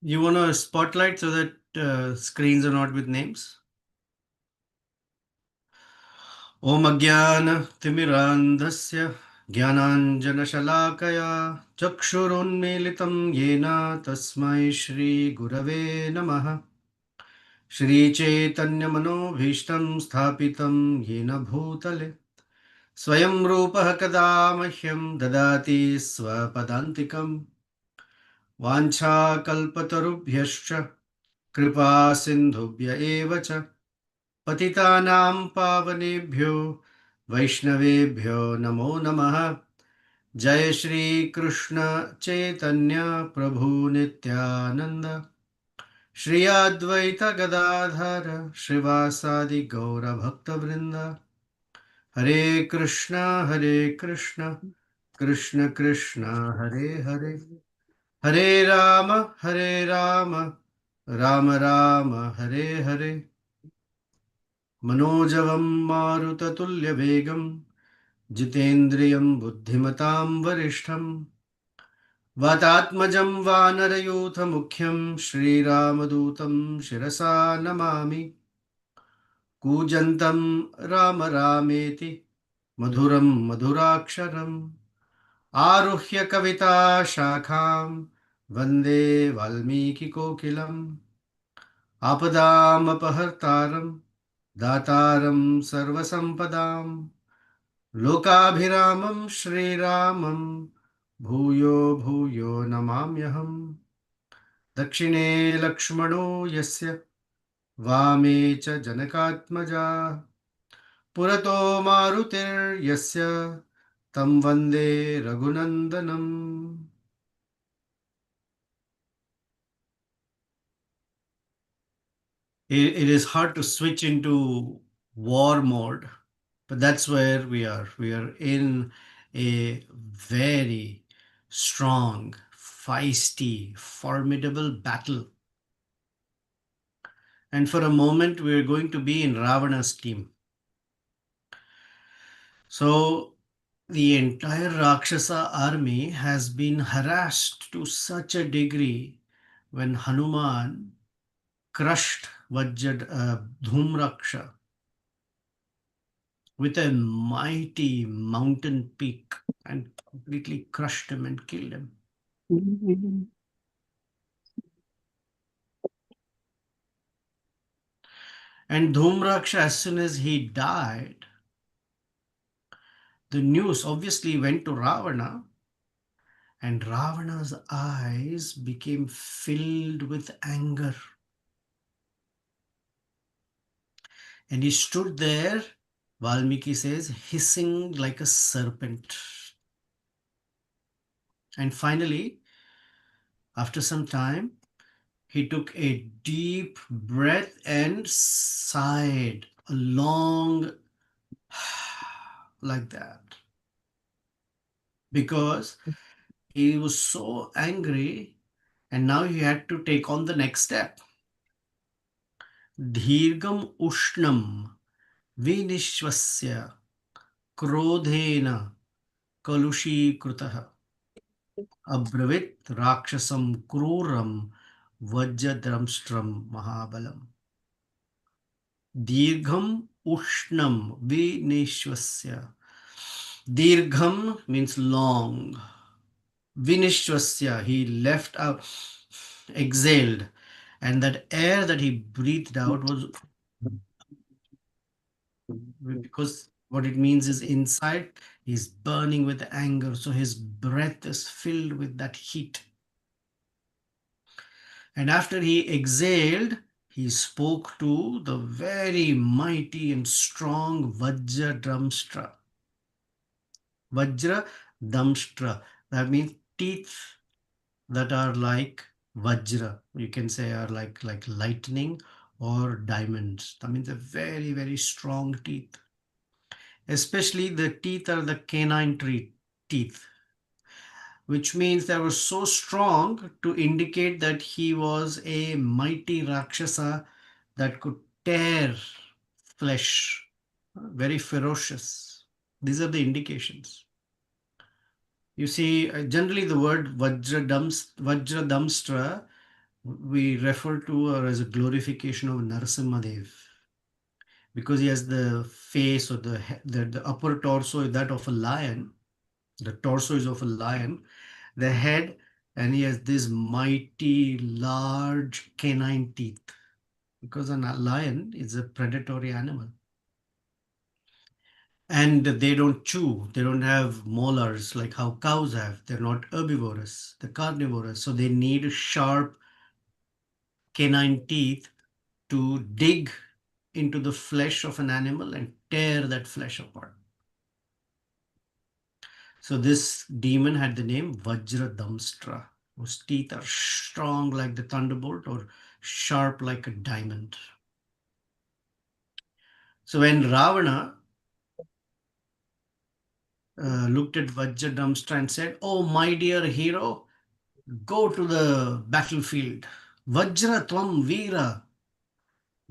You want a spotlight so that screens are not with names? Om Agyan Timirandhasya Jnananjanashalakaya Chakshurunmilitam Yena Tasmai Shri Gurave Namaha Shri Chaitanya Manobhishtam Sthapitam Yena Bhutale Swayam Rupaha Kada Mahyam Dadati Swapadantikam Vancha Kalpatarubhyascha Kripa Sindhubhya Evacha पतितानां पावनेभ्यो वैष्णवेभ्यो नमो नमः। जय श्री कृष्ण चैतन्य प्रभु नित्यानंद श्री अद्वैत गदाधर श्रीवासादि गौर भक्तवृंद। हरे कृष्ण कृष्ण कृष्ण हरे हरे, हरे राम राम राम हरे हरे। मनोजवं मारुततुल्यवेगं जितेन्द्रियं बुद्धिमतां वरिष्ठं वातात्मजं वानरयूथमुख्यं श्रीरामदूतं शिरसा नमामि। कूजन्तं राम रामेति मधुरं मधुराक्षरम् आरुह्य कविताशाखां वन्दे वाल्मीकिकोकिलम्। आपदामपहर्तारं दातारं सर्वसम्पदां लोकाभिरामं श्रीरामं भूयो भूयो नमाम्यहम्। दक्षिणे लक्ष्मणो यस्य वामे च जनकात्मजा पुरतो मारुतिर्यस्य तं वन्दे रघुनन्दनम्। It is hard to switch into war mode, but that's where we are. We are in a very strong, feisty, formidable battle. And for a moment, we're going to be in Ravana's team. So the entire Rakshasa army has been harassed to such a degree when Hanuman crushed Dhumraksha with a mighty mountain peak and completely crushed him and killed him. And Dhumraksha, as soon as he died, the news obviously went to Ravana, and Ravana's eyes became filled with anger. And he stood there, Valmiki says, hissing like a serpent. And finally, after some time, he took a deep breath and sighed a long like that, because he was so angry and now he had to take on the next step. Dhirgam ushnam vinishvasya krodhena kalushi krutaha abravit rakshasam kruram vajradamstram mahabalam. Dirgham ushnam vinishvasya. Dirgham means long. Vinishvasya, he left out, exhaled, and that air that he breathed out was, because what it means is inside he's burning with anger, so his breath is filled with that heat. And after he exhaled, he spoke to the very mighty and strong Vajradamstra. Vajradamstra, that means teeth that are like Vajra. You can say are like lightning or diamonds. That means a very, very strong teeth. Especially the teeth are the canine teeth, which means they were so strong to indicate that he was a mighty Rakshasa that could tear flesh, very ferocious. These are the indications. You see, generally the word Vajradamstra, we refer to her as a glorification of Narasimhadev because he has the face or the upper torso is that of a lion. The torso is of a lion, the head, and he has these mighty large canine teeth because a lion is a predatory animal. And they don't chew, they don't have molars like how cows have. They're not herbivorous, they're carnivorous. So they need sharp canine teeth to dig into the flesh of an animal and tear that flesh apart. So this demon had the name Vajradamstra, whose teeth are strong like the thunderbolt or sharp like a diamond. So when Ravana looked at Vajradamstra and said, "Oh, my dear hero, go to the battlefield. Vajra Tvam Veera.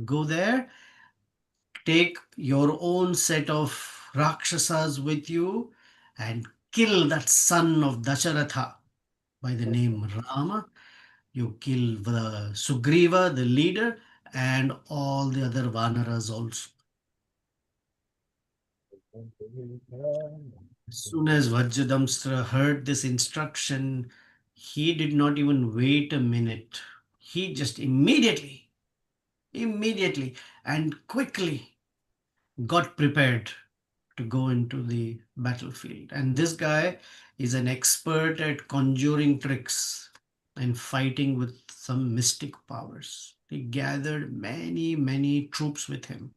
Go there, take your own set of Rakshasas with you and kill that son of Dasharatha by the name Rama. You kill the Sugriva, the leader, and all the other Vanaras also." As soon as Vajradamstra heard this instruction, he did not even wait a minute. He just immediately and quickly got prepared to go into the battlefield. And this guy is an expert at conjuring tricks and fighting with some mystic powers. He gathered many troops with him.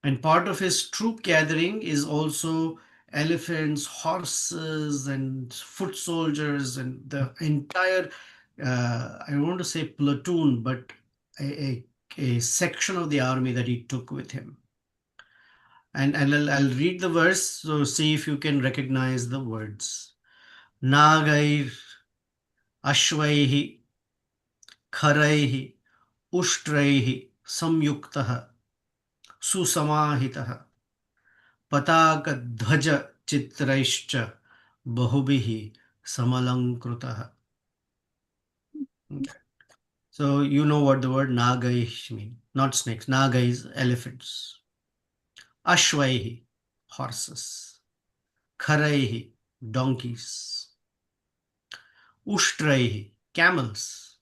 And part of his troop gathering is also elephants, horses, and foot soldiers, and the entire, I don't want to say platoon, but a, a section of the army that he took with him. And I'll read the verse, so see if you can recognize the words. Nagair Ashvaihi Kharaihi Ushtraihi Samyuktaha Susamahitaha Pataka-Dhwaja-Chitraischa Bahubihi Samalankrutaha. Okay. So you know what the word Nagaish mean. Not snakes. Naga is elephants. Ashvaihi, horses. Kharaihi, donkeys. Ushtraihi, camels.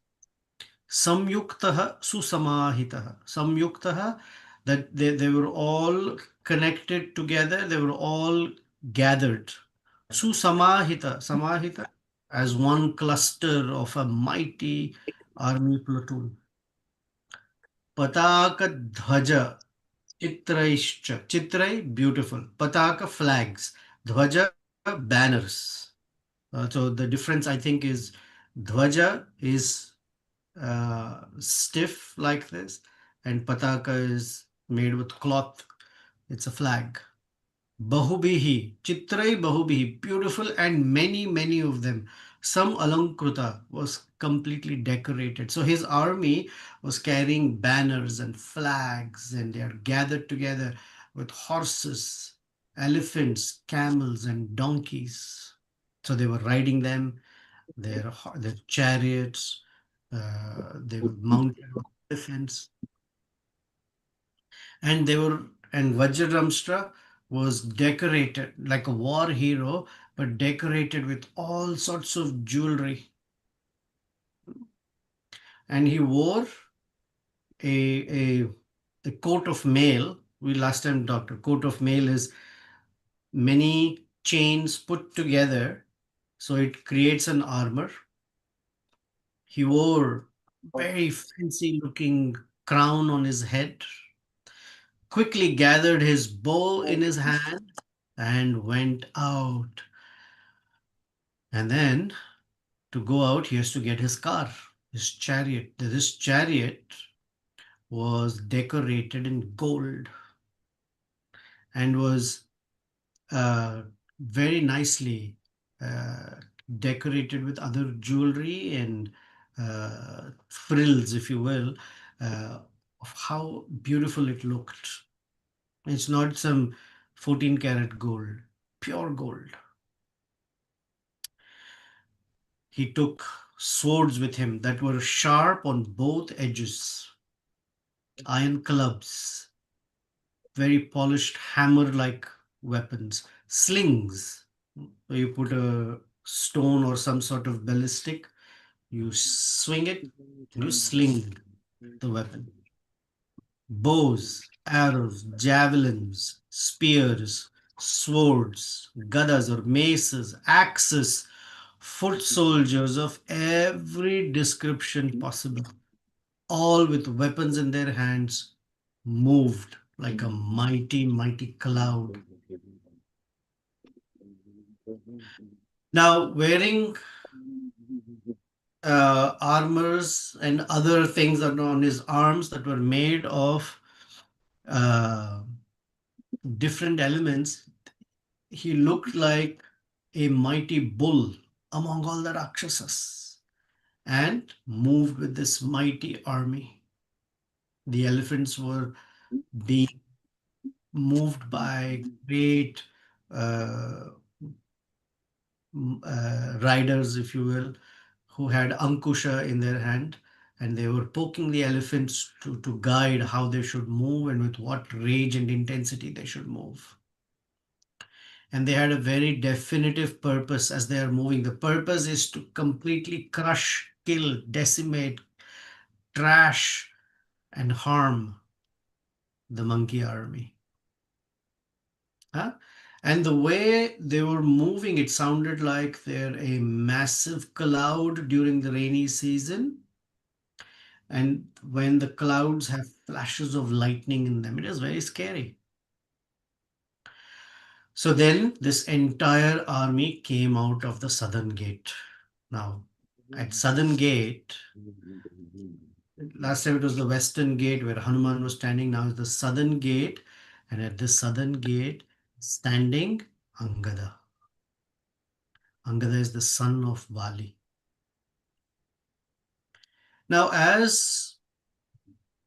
Samyuktaha susamahitaha. Samyuktaha, that they were all connected together, they were all gathered. Susamahita, Samahita, as one cluster of a mighty army platoon. Pataka Dhwaja, Chitraischa. Chitrai, beautiful. Pataka, flags. Dhwaja, banners. So the difference, I think, is Dhwaja is stiff like this, and Pataka is made with cloth. It's a flag. Bahubihi, Chitrai Bahubihi, beautiful, and many of them. Some Alankruta was completely decorated. So his army was carrying banners and flags, and they are gathered together with horses, elephants, camels, and donkeys. So they were riding them, their chariots, they were mounted on elephants, and they were and Vajradamstra was decorated like a war hero, but decorated with all sorts of jewelry. And he wore a, a, a coat of mail. We last time talked. A coat of mail is many chains put together, so it creates an armor. He wore very fancy looking crown on his head, quickly gathered his bow in his hand, and went out. And then to go out, he has to get his car, his chariot. This chariot was decorated in gold and was very nicely uh, decorated with other jewelry and frills, if you will, of how beautiful it looked. It's not some 14 karat gold, pure gold. He took swords with him that were sharp on both edges, iron clubs, very polished hammer like weapons, slings, where you put a stone or some sort of ballistic, you swing it, and you sling the weapon. Bows, arrows, javelins, spears, swords, gadas or maces, axes, foot soldiers of every description possible, all with weapons in their hands, moved like a mighty, mighty cloud. Now, wearing armors and other things that were on his arms that were made of uh, different elements, he looked like a mighty bull among all the Rakshasas and moved with this mighty army. The elephants were being moved by great uh, riders, if you will, who had ankusha in their hand, and they were poking the elephants to guide how they should move and with what rage and intensity they should move. And they had a very definitive purpose as they are moving. The purpose is to completely crush, kill, decimate, trash, and harm the monkey army. Huh? And the way they were moving, it sounded like they're a massive cloud during the rainy season. And when the clouds have flashes of lightning in them, it is very scary. So then this entire army came out of the southern gate. Now, at southern gate, last time it was the western gate where Hanuman was standing. Now it's the southern gate. And at the southern gate, standing Angada. Angada is the son of Bali. Now, as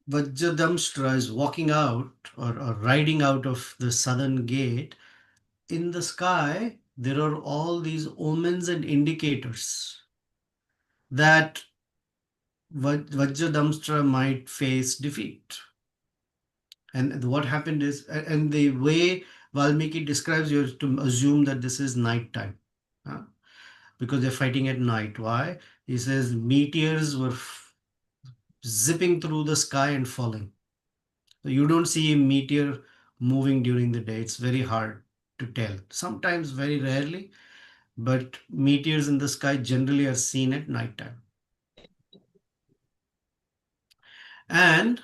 Vajradamstra is walking out or riding out of the southern gate, in the sky, there are all these omens and indicators that Vajradamstra might face defeat. And what happened is, and the way Valmiki describes, you have to assume that this is night time, huh? Because they're fighting at night. Why? He says meteors were zipping through the sky and falling. So you don't see a meteor moving during the day. It's very hard to tell. Sometimes, very rarely, but meteors in the sky generally are seen at nighttime. And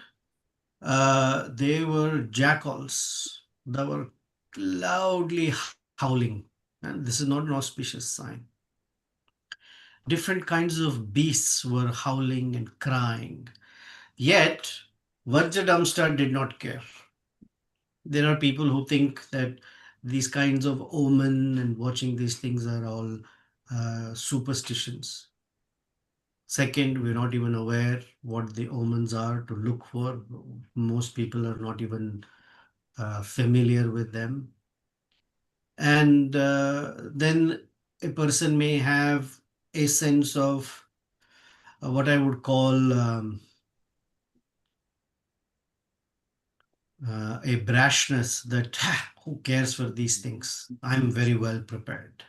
they were jackals that were loudly howling. And this is not an auspicious sign. Different kinds of beasts were howling and crying. Yet, Vajradamstar did not care. There are people who think that these kinds of omen and watching these things are all superstitions. Second, we're not even aware what the omens are to look for. Most people are not even familiar with them. And then a person may have a sense of what I would call a brashness that who cares for these things? I'm very well prepared.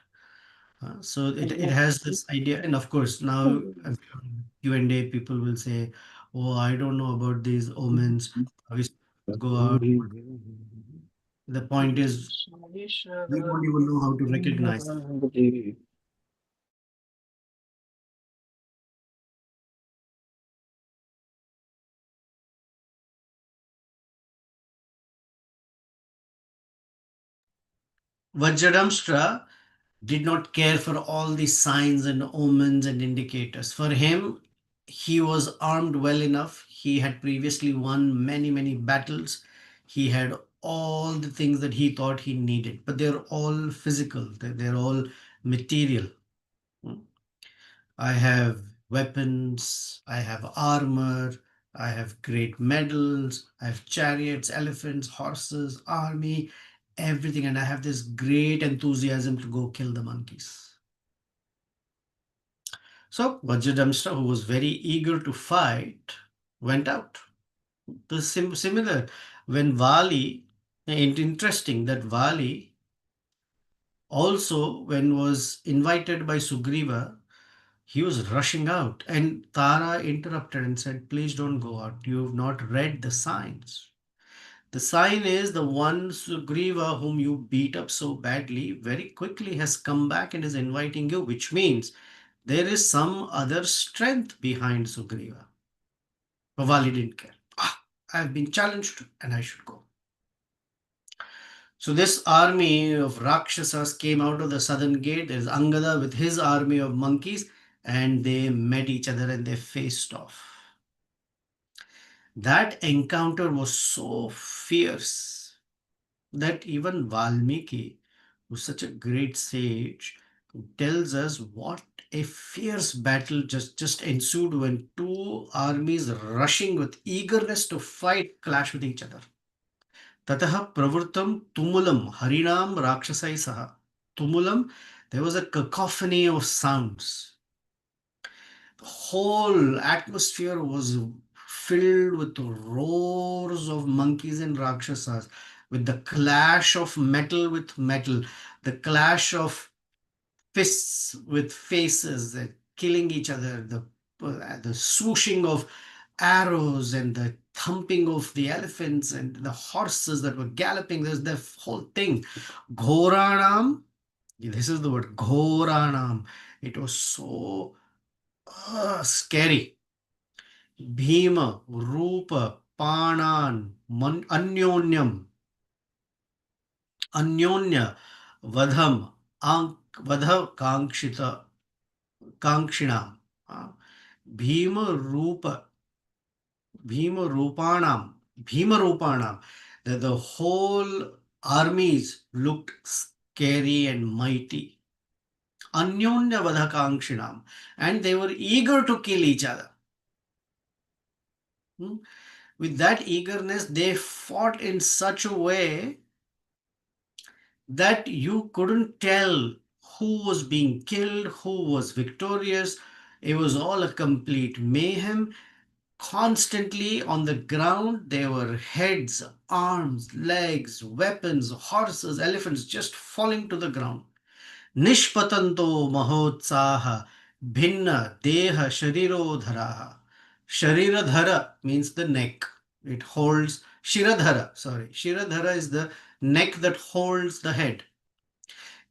So it has this idea, and of course now Q&A people will say, "Oh, I don't know about these omens. I used to go out." The point is, we don't even know how to recognize. Vajradamstra did not care for all the signs and omens and indicators. For him, he was armed well enough. He had previously won many, many battles. He had all the things that he thought he needed, but they're all physical, they're all material. I have weapons, I have armor, I have great medals, I have chariots, elephants, horses, army. everything, and I have this great enthusiasm to go kill the monkeys. So Vajradamstra, who was very eager to fight, went out. The similar when Vali, interesting that Vali also, when was invited by Sugriva, he was rushing out, and Tara interrupted and said, "Please don't go out. You have not read the signs. The sign is the one Sugriva whom you beat up so badly very quickly has come back and is inviting you, which means there is some other strength behind Sugriva." But Vali didn't care. I have been challenged and I should go. So this army of Rakshasas came out of the southern gate. There's Angada with his army of monkeys, and they met each other and they faced off. That encounter was so fierce that even Valmiki, who's such a great sage, tells us what a fierce battle just ensued when two armies rushing with eagerness to fight clash with each other. Tataha pravurtam tumulam harinam rakshasai saha. Tumulam, there was a cacophony of sounds. The whole atmosphere was filled with roars of monkeys and rakshasas, with the clash of metal with metal, the clash of fists with faces, killing each other, the swooshing of arrows and the thumping of the elephants and the horses that were galloping. There's the whole thing. Ghoranam, this is the word, Ghoranam. It was so scary. Bhima, Rupa, Panan, Anyonyam, Anyonya, Vadham, Vadha Kankshina, Bhima Rupa, Bhima Rupanam, that the whole armies looked scary and mighty. Anyonya Vadha Kankshinam, and they were eager to kill each other. With that eagerness, they fought in such a way that you couldn't tell who was being killed, who was victorious. It was all a complete mayhem. Constantly on the ground, there were heads, arms, legs, weapons, horses, elephants just falling to the ground. Nishpatanto mahotsaha bhinna deha sharirodharaha. Shariradhara means the neck. It holds Shiradhara. Sorry, Shiradhara is the neck that holds the head.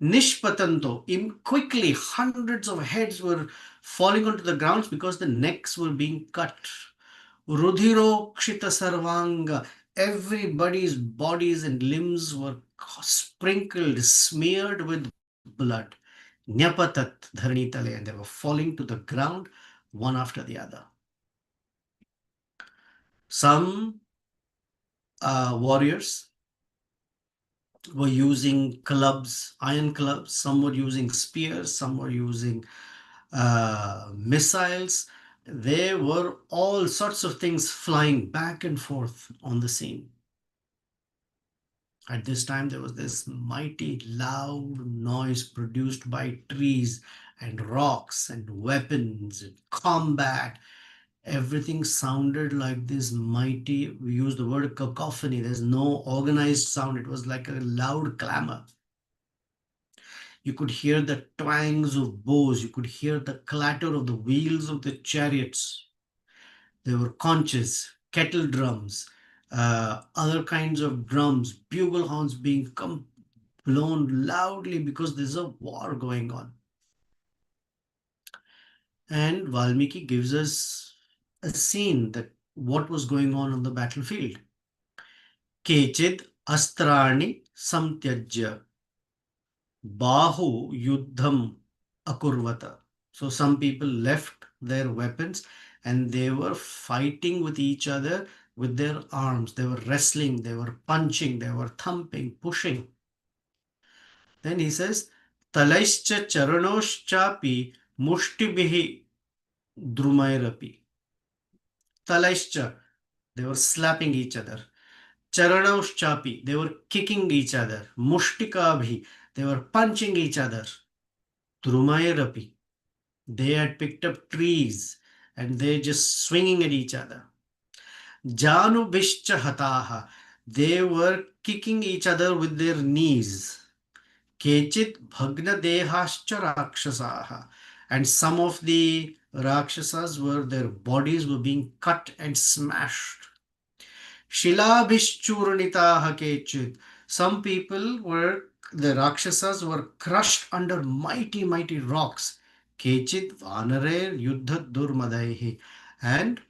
Nishpatanto, quickly hundreds of heads were falling onto the grounds because the necks were being cut. Rudhirokshita sarvanga, everybody's bodies and limbs were sprinkled, smeared with blood. Nyapatat dharanitale, and they were falling to the ground one after the other. Some warriors were using clubs, iron clubs. Some were using spears. Some were using missiles. There were all sorts of things flying back and forth on the scene. At this time, there was this mighty loud noise produced by trees and rocks and weapons and combat. Everything sounded like this mighty, we use the word cacophony. There's no organized sound. It was like a loud clamor. You could hear the twangs of bows. You could hear the clatter of the wheels of the chariots. There were conches, kettle drums, other kinds of drums, bugle horns being blown loudly because there's a war going on. And Valmiki gives us a scene that what was going on the battlefield. Kechid astrani samtyajya bahu yuddham akurvata. So some people left their weapons and they were fighting with each other with their arms. They were wrestling, they were punching, they were thumping, pushing. Then he says, Talaischa charanoshchapi mushtibihi drumairapi. Talaischa, they were slapping each other. Charanaushchapi, they were kicking each other. Mushtikabhi, they were punching each other. Trumayarapi, they had picked up trees and they just swinging at each other. Janubhishcha hataha, they were kicking each other with their knees. Kechit bhagna dehascha rakshasaha, and some of the rakshasas were their bodies were being cut and smashed. Shilabhishchurnitaha kechit, some people were the rakshasas were crushed under mighty rocks. Kechit vanare yuddha durmadaihi, and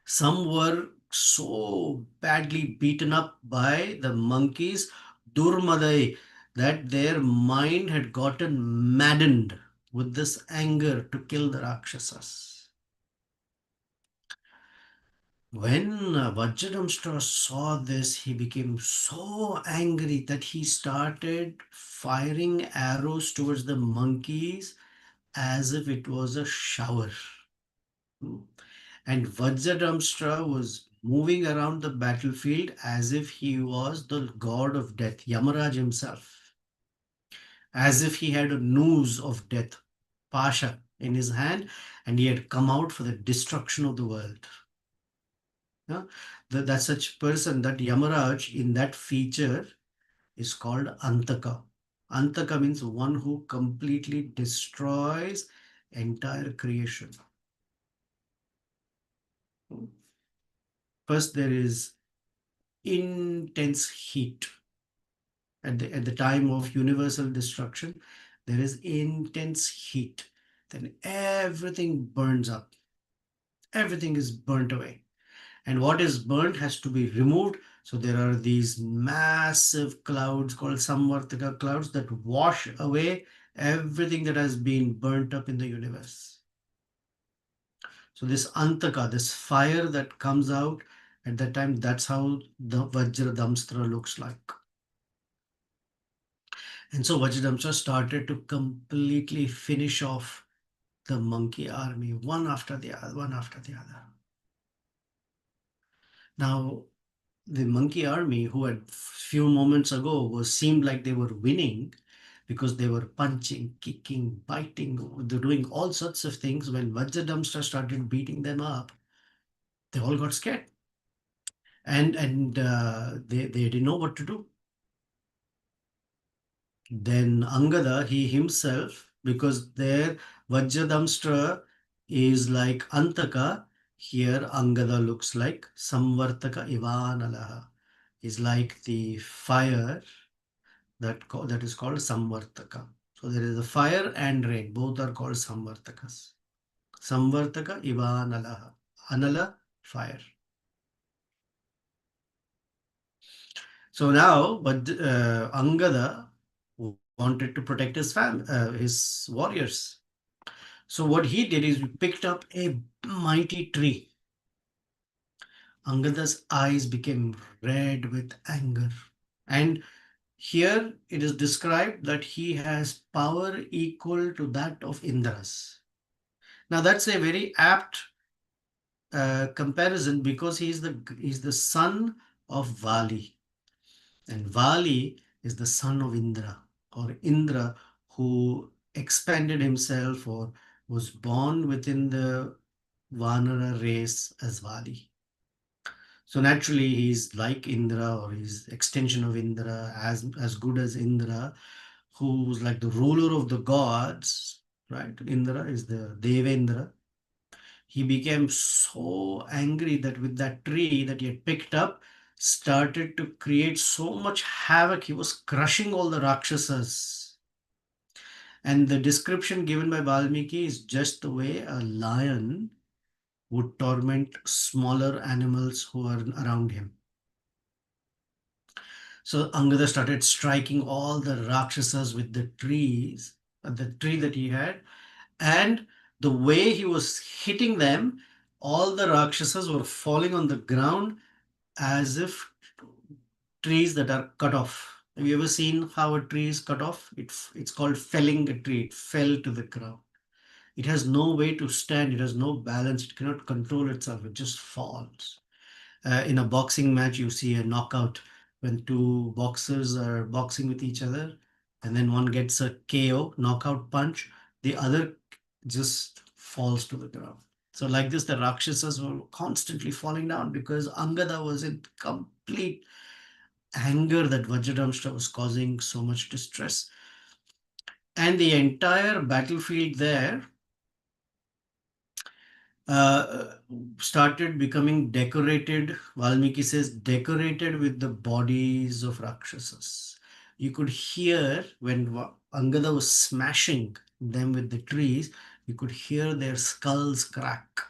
some were so badly beaten up by the monkeys, Durmadai, that their mind had gotten maddened with this anger to kill the Rakshasas. When Vajradamstra saw this, he became so angry that he started firing arrows towards the monkeys as if it was a shower. And Vajradamstra was moving around the battlefield as if he was the god of death, Yamaraj himself, as if he had a noose of death, Pasha, in his hand, and he had come out for the destruction of the world. Yeah? That such person, that Yamaraj in that feature is called Antaka. Antaka means one who completely destroys entire creation. First, there is intense heat. At the time of universal destruction, there is intense heat. Then everything burns up. Everything is burnt away. And what is burnt has to be removed. So there are these massive clouds called Samvartaka clouds that wash away everything that has been burnt up in the universe. So this Antaka, this fire that comes out at that time, that's how the Vajradamstra looks like. And so Vajradamstra started to completely finish off the monkey army, one after the other, one after the other. Now, the monkey army, who had few moments ago was seemed like they were winning because they were punching, kicking, biting, they're doing all sorts of things. When Vajradamstra started beating them up, they all got scared, and they didn't know what to do. Then Angada, he himself, because there Vajradamstra is like Antaka, here Angada looks like Samvartaka Ivanalaha, is like the fire that is called Samvartaka. So there is a fire and rain, both are called Samvartakas. Samvartaka Ivanalaha, Anala, fire. So now, but Angada wanted to protect his warriors. So what he did is he picked up a mighty tree. Angada's eyes became red with anger. And here it is described that he has power equal to that of Indra's. Now that's a very apt comparison because he's the son of Vali. And Vali is the son of Indra, or Indra, who expanded himself or was born within the Vanara race as Vali. So naturally, he's like Indra, or he's extension of Indra, as good as Indra, who's like the ruler of the gods, right? Indra is the Devendra. He became so angry that with that tree that he had picked up, started to create so much havoc. He was crushing all the Rakshasas. And the description given by Valmiki is just the way a lion would torment smaller animals who are around him. So Angada started striking all the Rakshasas with the trees, the tree that he had, and the way he was hitting them, all the Rakshasas were falling on the ground as if trees that are cut off. Have you ever seen how a tree is cut off? It's called felling a tree. It fell to the ground. It has no way to stand. It has no balance. It cannot control itself. It just falls. In a boxing match, you see a knockout when two boxers are boxing with each other, and then one gets a KO, knockout punch, the other just falls to the ground. So, like this, the Rakshasas were constantly falling down because Angada was in complete anger that Vajradamshra was causing so much distress. And the entire battlefield there uh, started becoming decorated. Valmiki says, decorated with the bodies of Rakshasas. You could hear when Angada was smashing them with the trees, you could hear their skulls crack.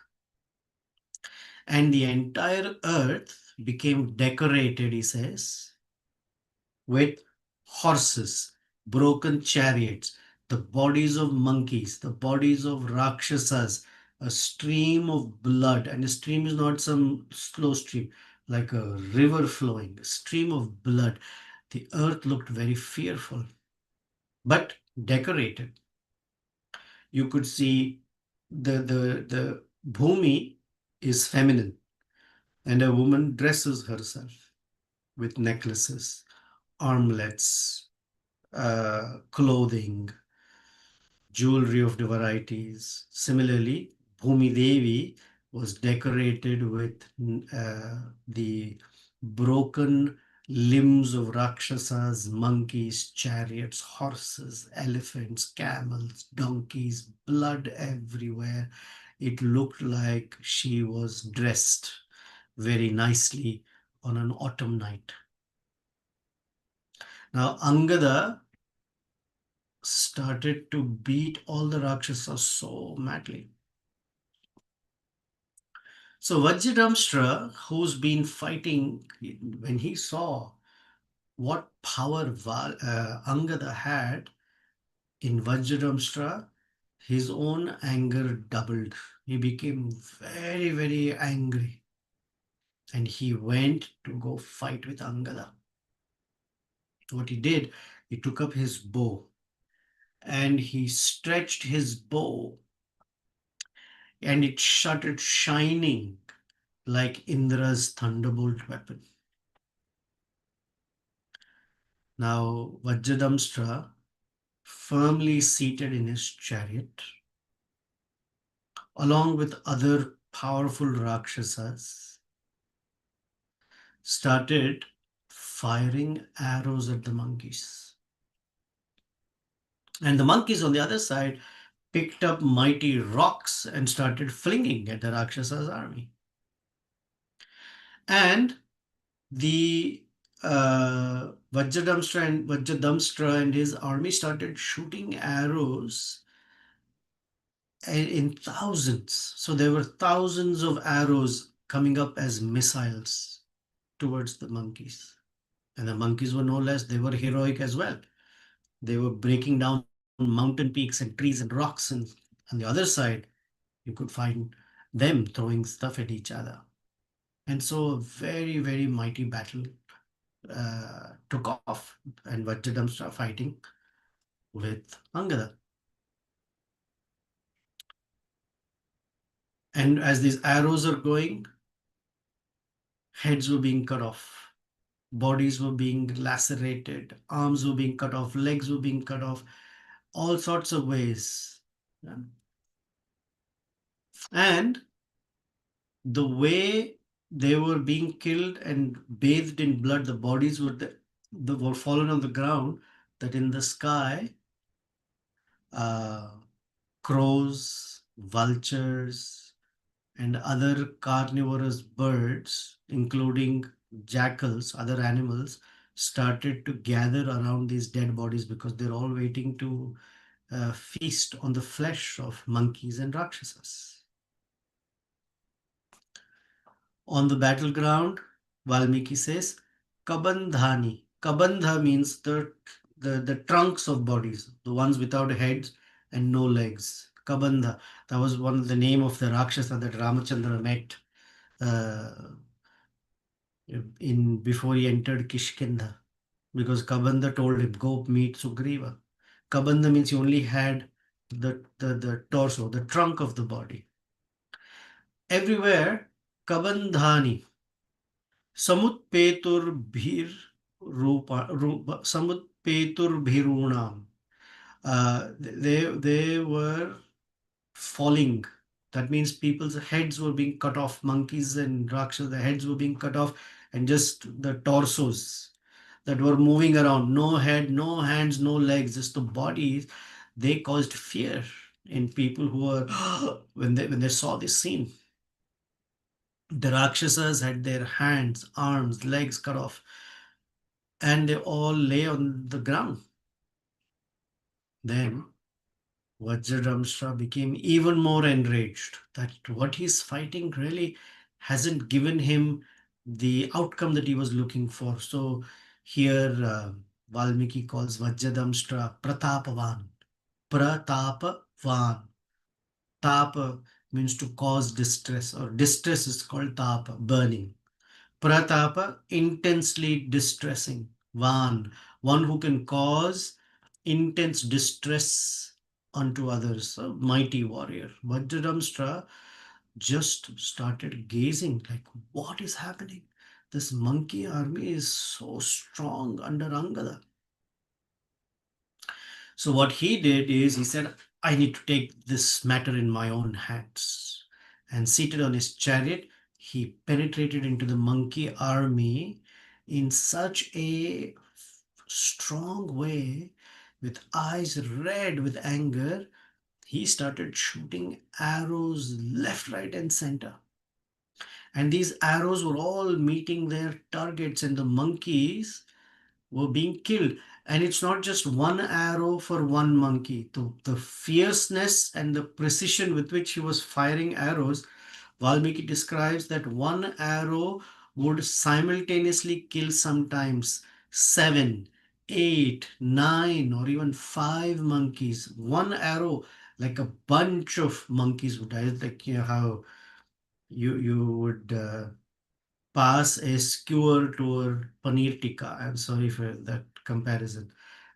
And the entire earth became decorated, he says, with horses, broken chariots, the bodies of monkeys, the bodies of Rakshasas, a stream of blood. And a stream is not some slow stream, like a river flowing, a stream of blood. The earth looked very fearful, but decorated. You could see the bhumi is feminine, and a woman dresses herself with necklaces, armlets, clothing, jewelry of the varieties. Similarly, Bhumi Devi was decorated with the broken limbs of Rakshasas, monkeys, chariots, horses, elephants, camels, donkeys, blood everywhere. It looked like she was dressed very nicely on an autumn night. Now, Angada started to beat all the Rakshasas so madly. So Vajradamshra, who's been fighting, when he saw what power Angada had in Vajradamshra, his own anger doubled. He became very, very angry. And he went to go fight with Angada. What he did, he took up his bow and he stretched his bow and it started shining like Indra's thunderbolt weapon. Now, Vajradamshra, firmly seated in his chariot, along with other powerful Rakshasas, started firing arrows at the monkeys. And the monkeys on the other side picked up mighty rocks and started flinging at the Rakshasas' army. And the Vajradamshra and his army started shooting arrows in thousands. So there were thousands of arrows coming up as missiles towards the monkeys. And the monkeys were no less, they were heroic as well. They were breaking down mountain peaks and trees and rocks. And on the other side, you could find them throwing stuff at each other. And so a very, very mighty battle took off, and Vajradamshra fighting with Angada. And as these arrows are going, heads were being cut off, bodies were being lacerated, arms were being cut off, legs were being cut off, all sorts of ways. Yeah. And the way they were being killed and bathed in blood, the bodies were fallen on the ground, that in the sky, uh, crows, vultures, and other carnivorous birds, including jackals, other animals, started to gather around these dead bodies because they're all waiting to feast on the flesh of monkeys and Rakshasas. On the battleground, Valmiki says, Kabandhani. Kabandha means the trunks of bodies, the ones without heads and no legs. Kabandha. That was one of the name of the Rakshasa that Ramachandra met uh, in before he entered Kishkinda, because Kabandha told him, go meet Sugriva. Kabandha means he only had the torso, the trunk of the body. Everywhere, Kabandhani. Samutpeturbhir Samutpeturbhirunam. They were falling. That means people's heads were being cut off. Monkeys and rakshas, the heads were being cut off, and just the torsos that were moving around. No head, no hands, no legs, just the bodies. They caused fear in people who were when they saw this scene. The Rakshasas had their hands, arms, legs cut off, and they all lay on the ground. Then Vajradamstra became even more enraged that what he's fighting really hasn't given him the outcome that he was looking for. So here Valmiki calls Vajradamstra Pratapavan. Pratapavan. Tapa means to cause distress, or distress is called tapa, burning. Pratapa, intensely distressing. One who can cause intense distress unto others. A mighty warrior. Vajradamstra just started gazing like, what is happening? This monkey army is so strong under Angada. So what he did is he said, I need to take this matter in my own hands. And seated on his chariot, he penetrated into the monkey army in such a strong way, with eyes red with anger. He started shooting arrows left, right, and center. And these arrows were all meeting their targets, and the monkeys were being killed. And it's not just one arrow for one monkey. The fierceness and the precision with which he was firing arrows, Valmiki describes that one arrow would simultaneously kill sometimes seven, eight, nine, or even five monkeys. One arrow, like a bunch of monkeys would die. It's like, you know, how you would pass a skewer to a paneer tikka. I'm sorry for that comparison.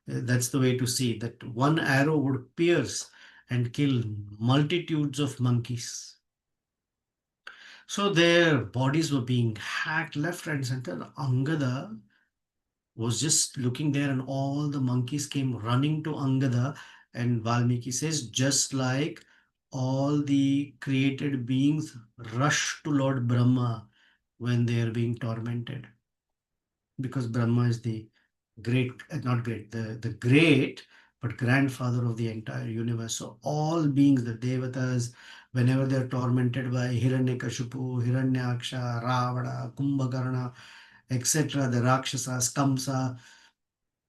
That's the way to see that one arrow would pierce and kill multitudes of monkeys. So their bodies were being hacked left, right, and center. Angada was just looking there, and all the monkeys came running to Angada. And Valmiki says, just like all the created beings rush to Lord Brahma when they are being tormented, because Brahma is the great, not great, the great, but grandfather of the entire universe. So all beings, the devatas, whenever they're tormented by Hiranyakashipu, Hiranyaksha, Ravana, Kumbhakarna, etc., the Rakshasas, Kamsa,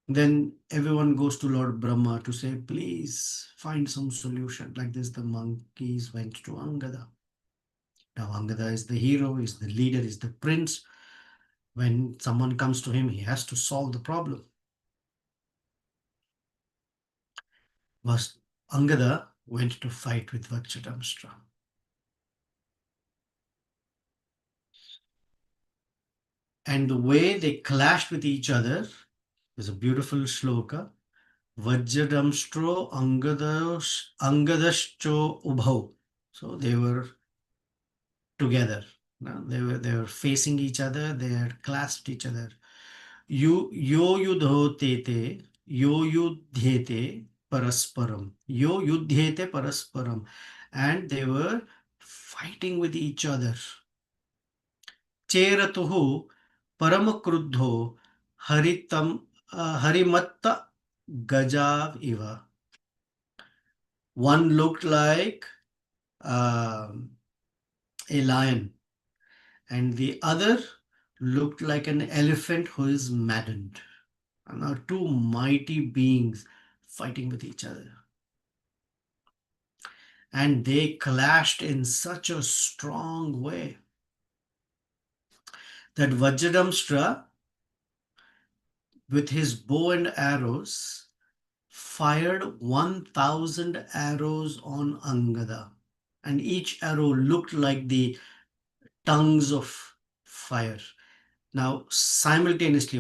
then everyone goes to Lord Brahma to say, please find some solution. Like this, the monkeys went to Angada. Now Angada is the hero, is the leader, is the prince. When someone comes to him, he has to solve the problem. Was Angada went to fight with Vajradamstra. And the way they clashed with each other is a beautiful shloka. Vajradamstro Angadascho Ubhau. So they were together. No? They were facing each other, they had clasped each other. Yo yudhote yo yudhyete parasparam. Yo yudhyete parasparam. And they were fighting with each other. Cheratuhu paramakruddho haritam harimatta gajav iva. One looked like um a lion, and the other looked like an elephant who is maddened. And now two mighty beings fighting with each other. And they clashed in such a strong way that Vajradamstra, with his bow and arrows, fired 1,000 arrows on Angada. And each arrow looked like the tongues of fire. Now, simultaneously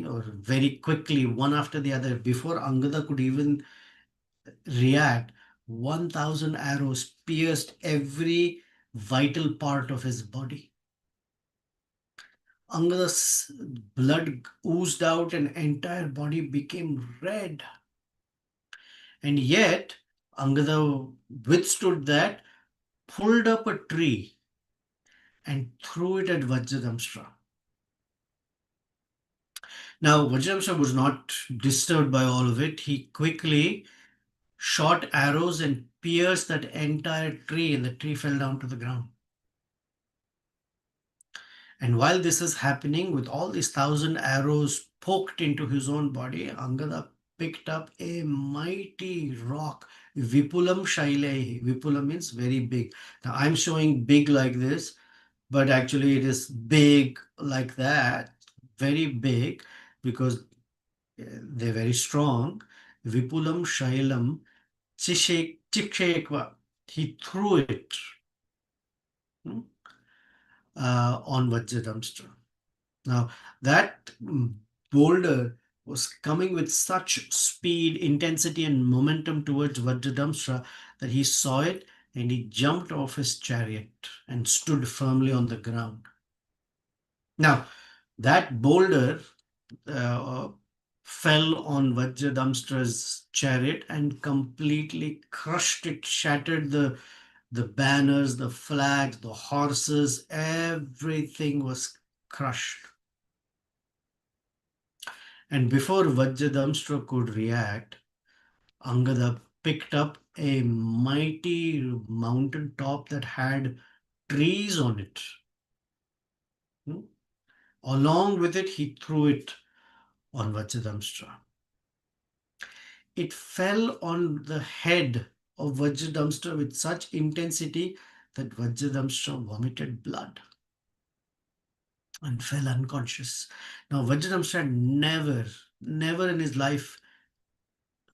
or very quickly, one after the other, before Angada could even react, 1,000 arrows pierced every vital part of his body. Angada's blood oozed out and entire body became red. And yet, Angada withstood that, pulled up a tree and threw it at Vajradamstra. Now, Vajradamstra was not disturbed by all of it. He quickly shot arrows and pierced that entire tree, and the tree fell down to the ground. And while this is happening, with all these 1,000 arrows poked into his own body, Angada picked up a mighty rock. Vipulam Shailehi. Vipula means very big. Now I'm showing big like this, but actually it is big like that, very big, because they're very strong. Vipulam Shailam Chikshekva. He threw it hmm, on Vajradamstra. Now, that boulder was coming with such speed, intensity, and momentum towards Vajradamstra that he saw it and he jumped off his chariot and stood firmly on the ground. Now, that boulder uh, fell on Vajradamstra's chariot and completely crushed it, shattered the banners, the flags, the horses, everything was crushed. And before Vajradamstra could react, Angada picked up a mighty mountain top that had trees on it. Hmm? Along with it, he threw it on Vajradamstra. It fell on the head of Vajradamstra with such intensity that Vajradamstra vomited blood and fell unconscious. Now, Vajradamstra never in his life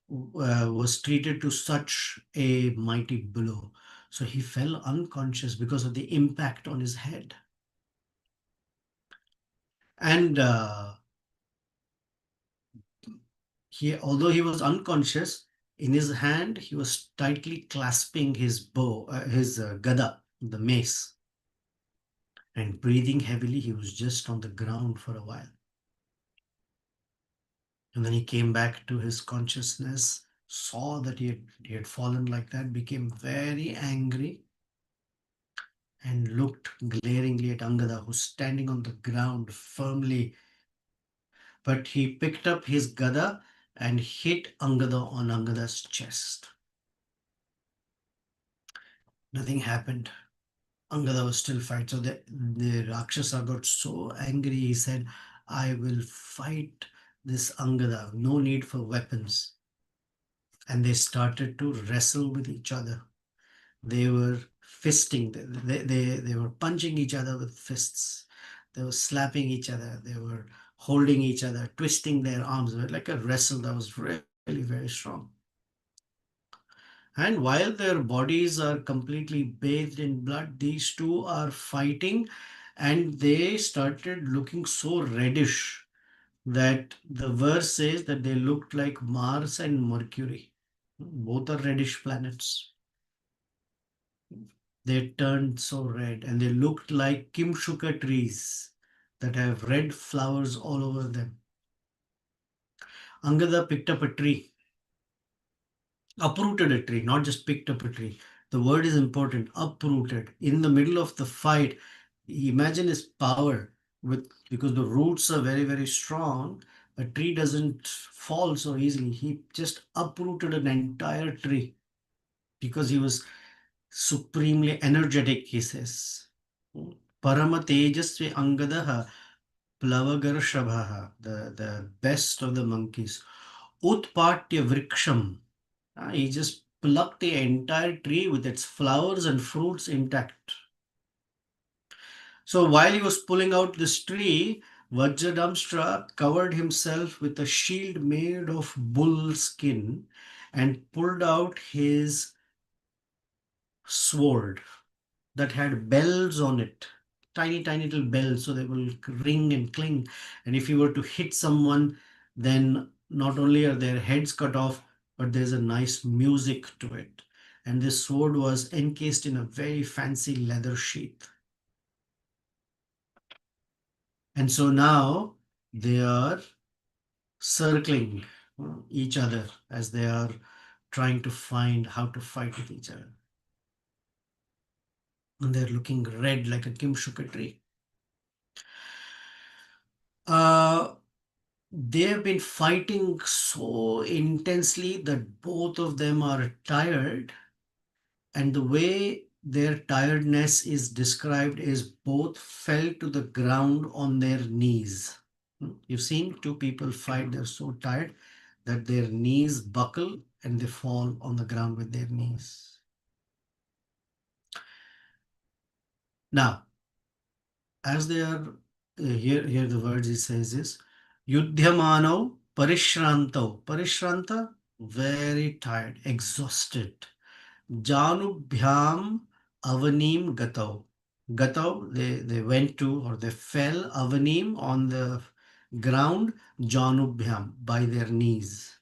was treated to such a mighty blow. So he fell unconscious because of the impact on his head. And although he was unconscious, in his hand he was tightly clasping his bow, his gada, the mace, and breathing heavily. He was just on the ground for a while. And then he came back to his consciousness, saw that he had fallen like that, became very angry, and looked glaringly at Angada, who's standing on the ground firmly. But he picked up his gada and hit Angada on Angada's chest. Nothing happened. Angada was still fighting. So the Rakshasa got so angry, he said, I will fight this Angada, no need for weapons. And they started to wrestle with each other. They were fisting, they were punching each other with fists. They were slapping each other. They were holding each other, twisting their arms. It was like a wrestle that was really, very strong. And while their bodies are completely bathed in blood, these two are fighting, and they started looking so reddish that the verse says that they looked like Mars and Mercury. Both are reddish planets. They turned so red and they looked like kimshuka trees that have red flowers all over them. Angada picked up a tree, uprooted a tree, not just picked up a tree. The word is important, uprooted. In the middle of the fight, imagine his power because the roots are very, very strong. A tree doesn't fall so easily. He just uprooted an entire tree because he was supremely energetic, he says. Parama Tejasvi Angadaha Plavagar the best of the monkeys. Utpatya Vriksham. He just plucked the entire tree with its flowers and fruits intact. So while he was pulling out this tree, Vajradamstra covered himself with a shield made of bull skin and pulled out his sword that had bells on it, tiny, tiny little bells, so they will ring and cling. And if you were to hit someone, then not only are their heads cut off, but there's a nice music to it. And this sword was encased in a very fancy leather sheath. And so now they are circling each other as they are trying to find how to fight with each other. And they're looking red like a kimshuka tree. Uh, they have been fighting so intensely that both of them are tired, and the way their tiredness is described is both fell to the ground on their knees. You've seen two people fight, they're so tired that their knees buckle and they fall on the ground with their knees. Now, as they are here the words it says is Yudhyamano Parishranto. Parishranta, very tired, exhausted. Janubhyam Avanim Gatau. Gatau, they went to or they fell Avanim on the ground, Janubhyam, by their knees.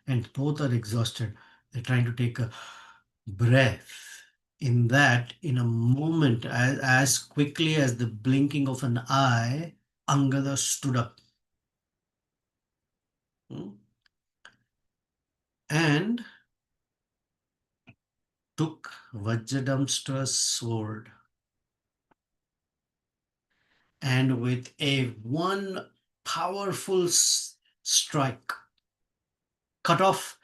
And both are exhausted. They're trying to take a breath. In that, in a moment, as quickly as the blinking of an eye, Angada stood up. And took Vajradamstra's sword, and with a one powerful strike cut off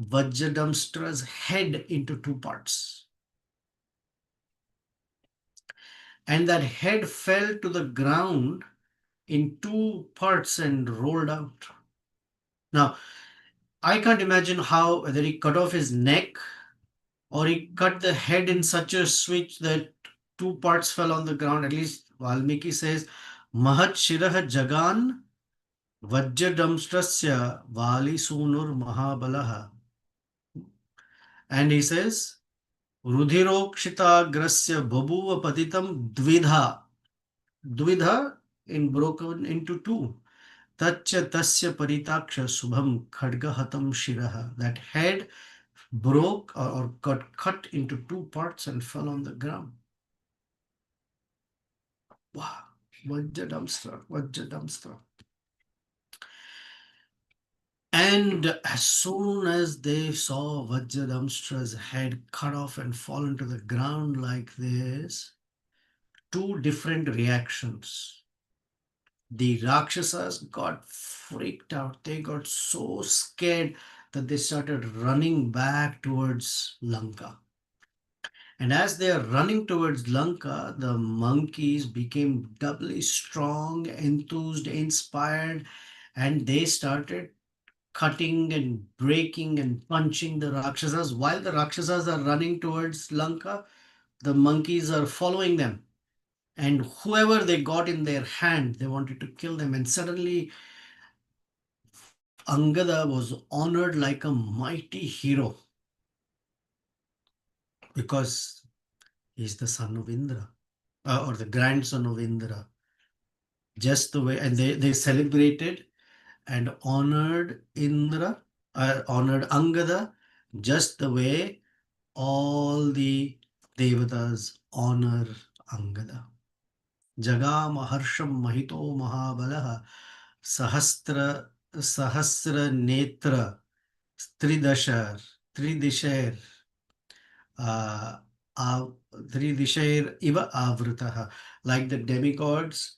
Vajradamstra's head into two parts. And that head fell to the ground in two parts and rolled out. Now, I can't imagine how, whether he cut off his neck or he cut the head in such a switch that two parts fell on the ground. At least Valmiki says, Mahat Shirah Jagan Vajradamstrasya Vali Sunur Mahabalaha. And he says, Rudhirokshitagrasya Babuva Patitam Dvidha. Dvidha in broken into two. Tacha Tasya Paritaksha Subham Khadgahatam Shiraha. That head broke or got cut into two parts and fell on the ground. Wow. Vajradamstra, Vajradamstra. And as soon as they saw Vajradamstra's head cut off and fallen to the ground like this, two different reactions. The Rakshasas got freaked out. They got so scared that they started running back towards Lanka. And as they are running towards Lanka, the monkeys became doubly strong, enthused, inspired, and they started cutting and breaking and punching the Rakshasas. While the Rakshasas are running towards Lanka, the monkeys are following them. And whoever they got in their hand, they wanted to kill them. And suddenly, Angada was honored like a mighty hero because he's the son of Indra or the grandson of Indra. Just the way, and they celebrated and honored Indra, honored Angada, just the way all the Devatas honor Angada. Jagama Harsham Mahito Mahabalaha Sahasra Netra Tridashar Tridishar uh, Tridishair Iva Avritaha. Like the demigods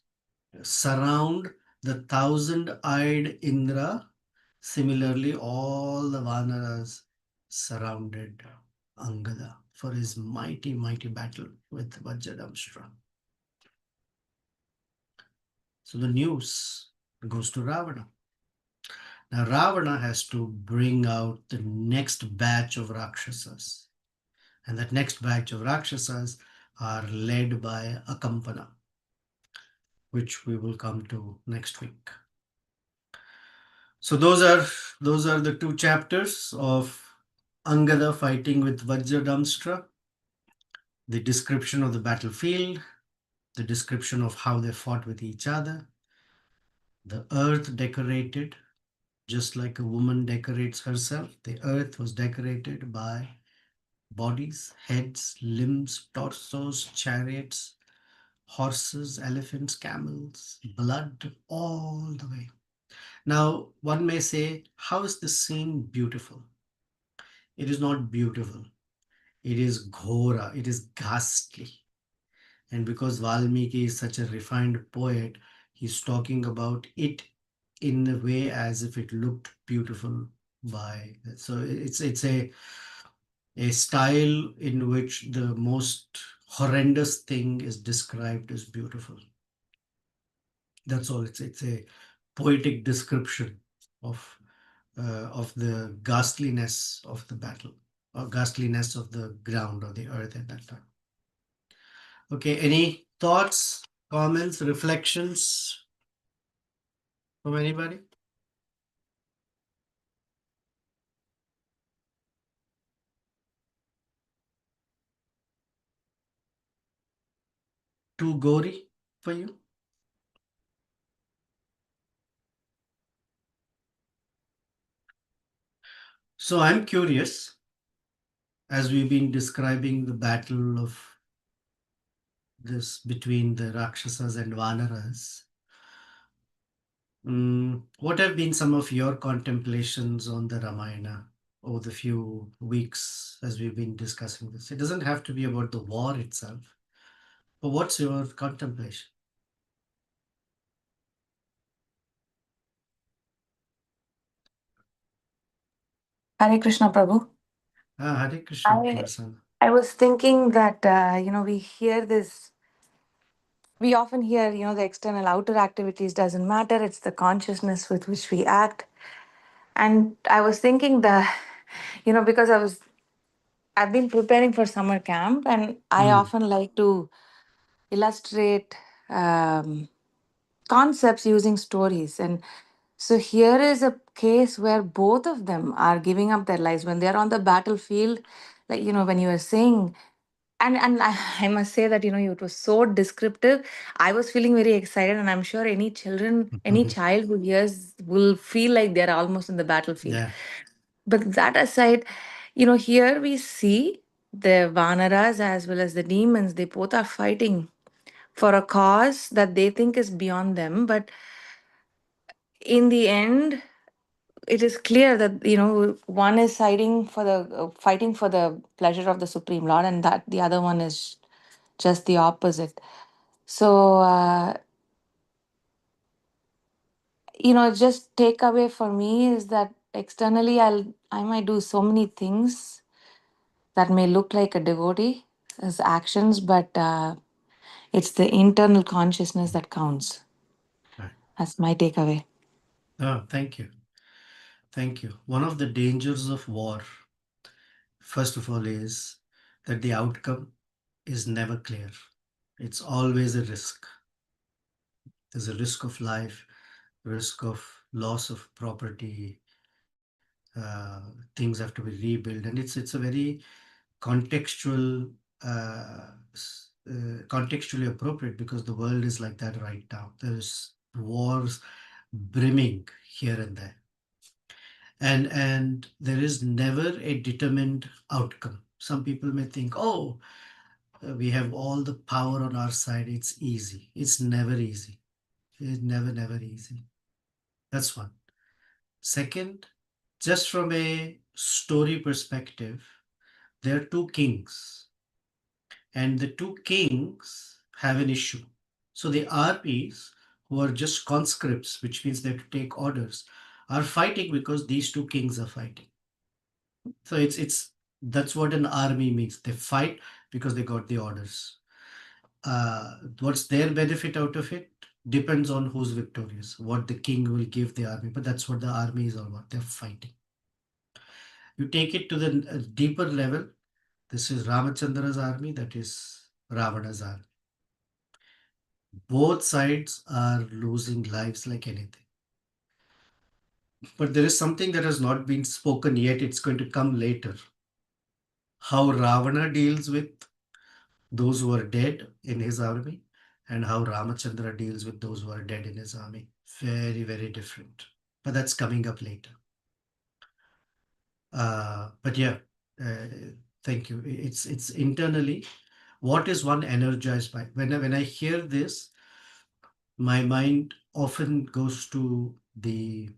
surround the thousand-eyed Indra, similarly all the Vanaras surrounded Angada for his mighty, mighty battle with Vajradamstra. So the news goes to Ravana. Now Ravana has to bring out the next batch of Rakshasas. And that next batch of Rakshasas are led by Akampana, which we will come to next week. So those are the two chapters of Angada fighting with Vajradamstra, the description of the battlefield, the description of how they fought with each other, the earth decorated, just like a woman decorates herself. The earth was decorated by bodies, heads, limbs, torsos, chariots, horses, elephants, camels, blood all the way. Now, one may say, how is this scene beautiful? It is not beautiful. It is ghora, it is ghastly. And because Valmiki is such a refined poet, he's talking about it in a way as if it looked beautiful by. So it's a style in which the most horrendous thing is described as beautiful. That's all. It's a poetic description of of the ghastliness of the battle, or ghastliness of the ground or the earth at that time. Okay, any thoughts, comments, reflections from anybody? Too gory for you? So I'm curious, as we've been describing the battle of this between the Rakshasas and Vanaras, what have been some of your contemplations on the Ramayana over the few weeks as we've been discussing this? It doesn't have to be about the war itself, but what's your contemplation? Hare Krishna Prabhu. Hare Krishna, I Prasanna. I was thinking that we often hear, the external outer activities doesn't matter, it's the consciousness with which we act. And I was thinking that, because I've been preparing for summer camp, and I Mm, often like to illustrate um, concepts using stories. And so here is a case where both of them are giving up their lives when they're on the battlefield. Like, when you were saying, and I must say that it was so descriptive. I was feeling very excited, and I'm sure any child who hears will feel like they're almost in the battlefield. yeah. But that aside, here we see the Vanaras as well as the demons. They both are fighting for a cause that they think is beyond them. But in the end, it is clear that one is fighting for the pleasure of the Supreme Lord, and that the other one is just the opposite. So, just takeaway for me is that externally I might do so many things that may look like a devotee as actions, but it's the internal consciousness that counts. Right. That's my takeaway. Oh, thank you. Thank you. One of the dangers of war, first of all, is that the outcome is never clear. It's always a risk. There's a risk of life, risk of loss of property, things have to be rebuilt, and it's a very contextual, contextually appropriate because the world is like that right now. There's wars brimming here and there, and there is never a determined outcome. Some people may think, oh, we have all the power on our side, it's easy. It's never easy. It's never easy. That's one. Second, just from a story perspective, there are two kings, and the two kings have an issue. So the armies, who are just conscripts, which means they have to take orders, are fighting because these two kings are fighting. So it's that's what an army means. They fight because they got the orders. What's their benefit out of it depends on who's victorious, what the king will give the army. But that's what the army is all about. They're fighting. You take it to the deeper level. This is Ramachandra's army, that is Ravana's army. Both sides are losing lives like anything. But there is something that has not been spoken yet. It's going to come later. How Ravana deals with those who are dead in his army and how Ramachandra deals with those who are dead in his army. Very different. But that's coming up later. But yeah, uh, thank you. It's internally. What is one energized by? When I hear this, my mind often goes to the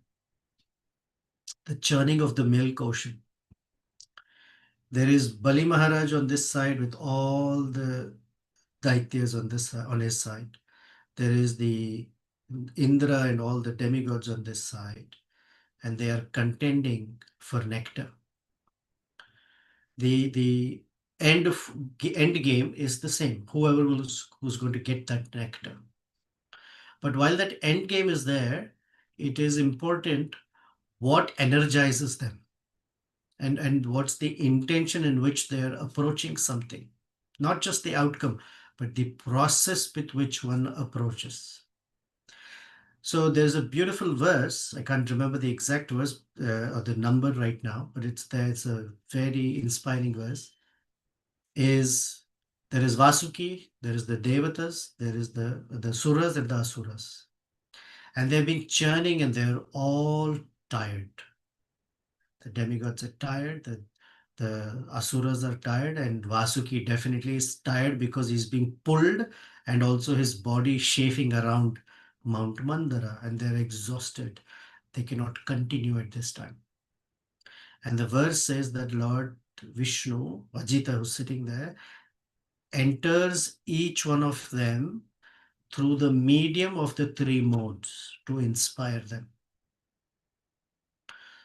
churning of the milk ocean. There is Bali Maharaj on this side with all the Daityas on his side. There is the Indra and all the demigods on this side, and they are contending for nectar. The end game is the same. Who's going to get that nectar. But while that end game is there, it is important what energizes them, and what's the intention in which they're approaching something. Not just the outcome, but the process with which one approaches. So there's a beautiful verse. I can't remember the exact verse or the number right now, but it's there. It's a very inspiring verse. Is There is Vasuki, there is the Devatas, there is the Suras and the Asuras, and they've been churning, and they're all tired. The demigods are tired. The Asuras are tired, and Vasuki definitely is tired because he's being pulled, and also his body is chafing around Mount Mandara, and they're exhausted. They cannot continue at this time. And the verse says that Lord Vishnu, Vajita, who's sitting there, enters each one of them through the medium of the three modes to inspire them.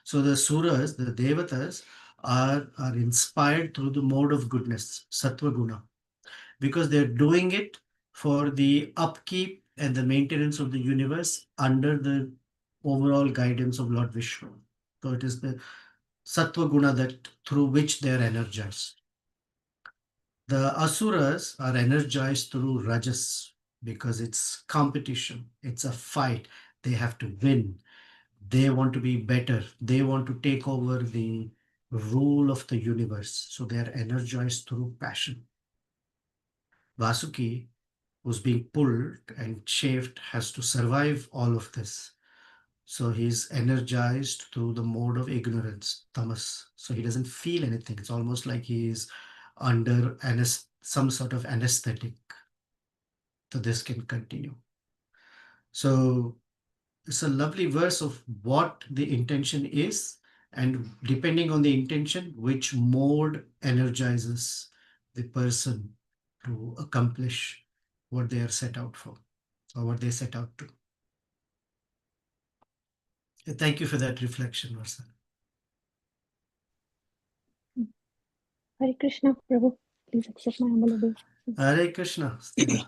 So the Suras, the Devatas, are inspired through the mode of goodness, Sattva Guna, because they're doing it for the upkeep and the maintenance of the universe under the overall guidance of Lord Vishnu. So it is the Sattva Guna that through which they are energized. The Asuras are energized through Rajas because it's competition, it's a fight. They have to win. They want to be better. They want to take over the rule of the universe. So they are energized through passion. Vasuki, who's being pulled and chafed, has to survive all of this. So he's energized through the mode of ignorance, tamas. So he doesn't feel anything. It's almost like he is under some sort of anesthetic. So this can continue. So it's a lovely verse of what the intention is, and depending on the intention, which mode energizes the person to accomplish what they are set out for or what they set out to. Thank you for that reflection, Varsa. Hare Krishna, Prabhu. Please accept my humble obeisance. Hare Krishna, Stila.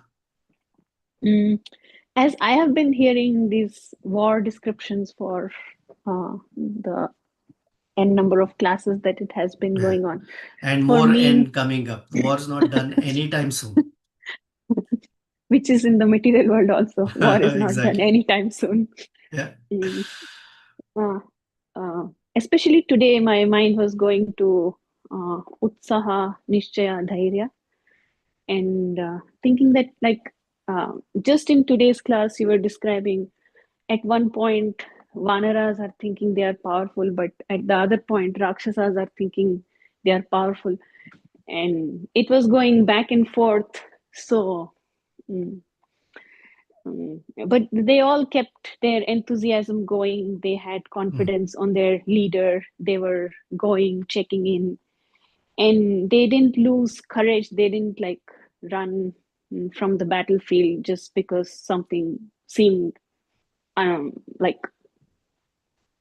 As I have been hearing these war descriptions for the n number of classes that it has been going on, And for more me, N coming up. The war's not done anytime soon. which is in the material world also, war is not done Exactly. anytime soon. Yeah. Uh, Especially today, my mind was going to Utsaha, Nishchaya, Dhairya, and thinking that, like, just in today's class, you were describing at one point, Vanaras are thinking they are powerful, but at the other point, Rakshasas are thinking they are powerful. And it was going back and forth. So, mm, but they all kept their enthusiasm going. They had Mm. confidence on their leader. They were going, checking in, and they didn't lose courage. They didn't like run from the battlefield just because something seemed like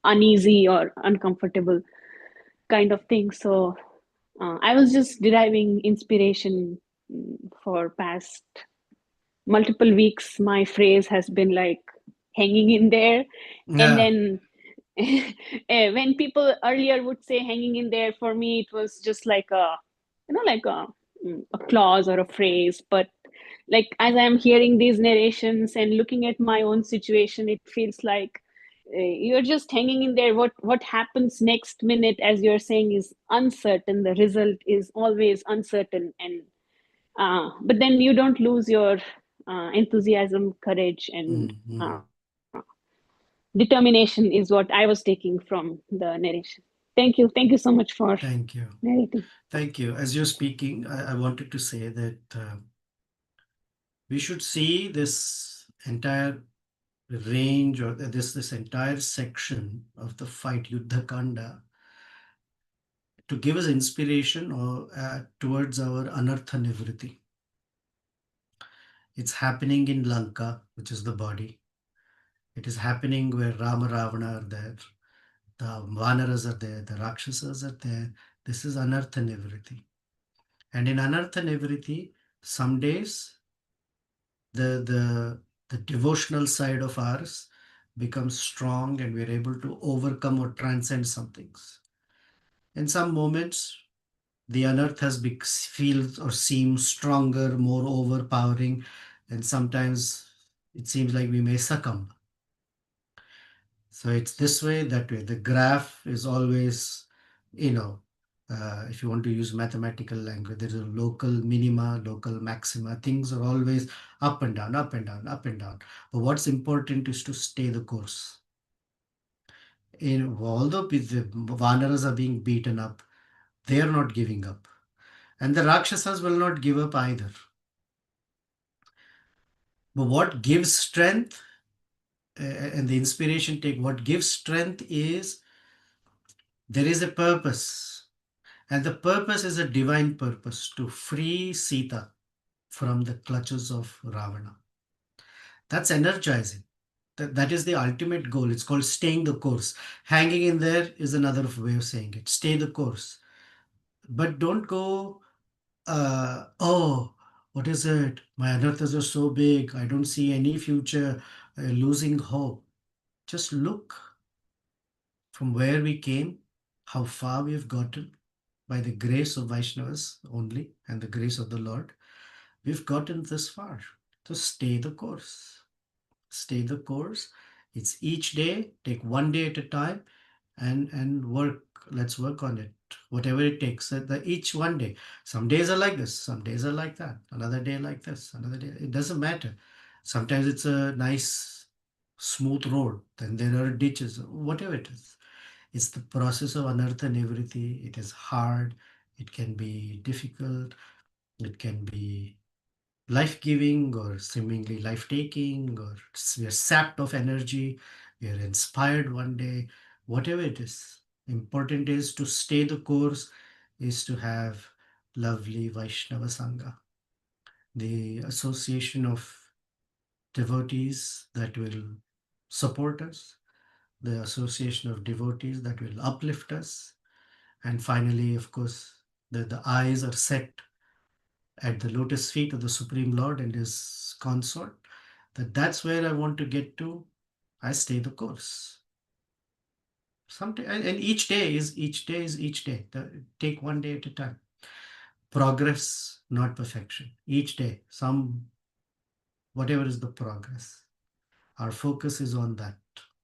uneasy or uncomfortable kind of thing. So I was just deriving inspiration for past multiple weeks. My phrase has been like hanging in there. And Yeah. then when people earlier would say hanging in there, for me it was just like a, like a clause or a phrase. But like as I'm hearing these narrations and looking at my own situation, it feels like you're just hanging in there. What happens next minute, as you're saying, is uncertain. The result is always uncertain. And but then you don't lose your enthusiasm, courage, and Mm-hmm. determination is what I was taking from the narration. Thank you so much for Thank you. narrating. Thank you. As you're speaking, I wanted to say that we should see this entire range, or this entire section of the fight Yuddha Kanda, to give us inspiration or towards our anartha nivritti. It's happening in Lanka, which is the body. It is happening where Rama Ravana are there, the Vanaras are there, the Rakshasas are there. This is anartha nivritti. And in anartha nivritti, some days the devotional side of ours becomes strong and we're able to overcome or transcend some things. In some moments, the unearth feels or seems stronger, more overpowering, and sometimes it seems like we may succumb. So it's this way, that way. The graph is always, you know, if you want to use mathematical language, there is a local minima, local maxima. Things are always up and down, up and down, up and down. But what's important is to stay the course. Although the Vanaras are being beaten up, they are not giving up. And the Rakshasas will not give up either. But what gives strength and the inspiration take, what gives strength is there is a purpose. And the purpose is a divine purpose to free Sita from the clutches of Ravana. That's energizing. That is the ultimate goal. It's called staying the course. Hanging in there is another way of saying it. Stay the course. But don't go, oh, what is it? My anarthas are so big. I don't see any future, losing hope. Just look from where we came, how far we have gotten by the grace of Vaishnavas only and the grace of the Lord. We've gotten this far. So stay the course. Stay the course. It's each day, take one day at a time, and work. Let's work on it, whatever it takes. Each one day. Some days are like this, some days are like that, another day like this, another day. It doesn't matter. Sometimes it's a nice smooth road, then there are ditches, whatever it is. It's the process of anartha nivritti. It is hard, it can be difficult, it can be life-giving or seemingly life-taking, or we are sapped of energy, we are inspired one day, whatever it is. Important is to stay the course, is to have lovely Vaishnava Sangha, the association of devotees that will support us, the association of devotees that will uplift us, and finally, of course, the eyes are set at the lotus feet of the Supreme Lord and his consort, that's where I want to get to. I stay the course. Sometime, and each day. Take one day at a time. Progress, not perfection. Each day, whatever is the progress. Our focus is on that.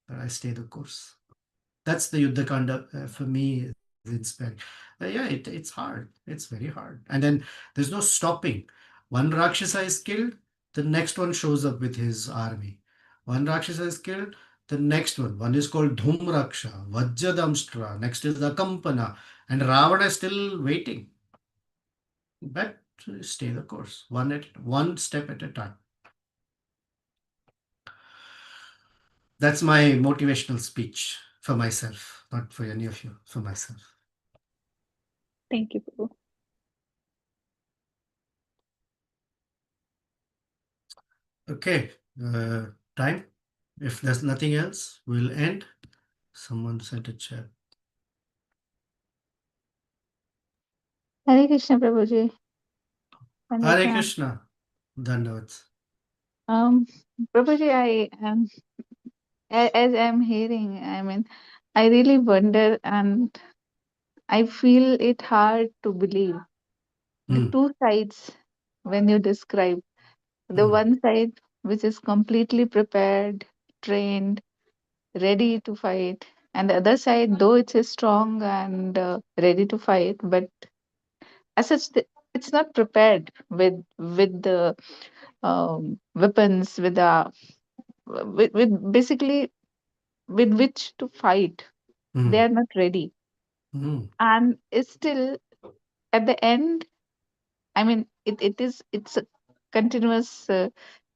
I stay the course. That's the Yuddha Kanda for me is inspiring. Yeah, it's hard. It's very hard. And then there's no stopping. One Rakshasa is killed, the next one shows up with his army. One Rakshasa is killed, the next one is called Dhumraksha, Vajradamstra, next is Akampana, and Ravana is still waiting. But stay the course, one step at a time. That's my motivational speech for myself, not for any of you, for myself. Thank you, Prabhu. Okay, time. If there's nothing else, we'll end. Someone sent a chat. Hare Krishna, Prabhuji. Hare Vandana. Krishna. Dandavats. Um, Prabhuji, I am as I'm hearing, I mean, I really wonder and I feel it hard to believe the Mm, two sides when you describe the mm, one side which is completely prepared, trained, ready to fight, and the other side, though it is strong and ready to fight, but as such, it's not prepared with the weapons, with basically with which to fight. They mm, are not ready. Mm, and it's still at the end. I mean, it's a continuous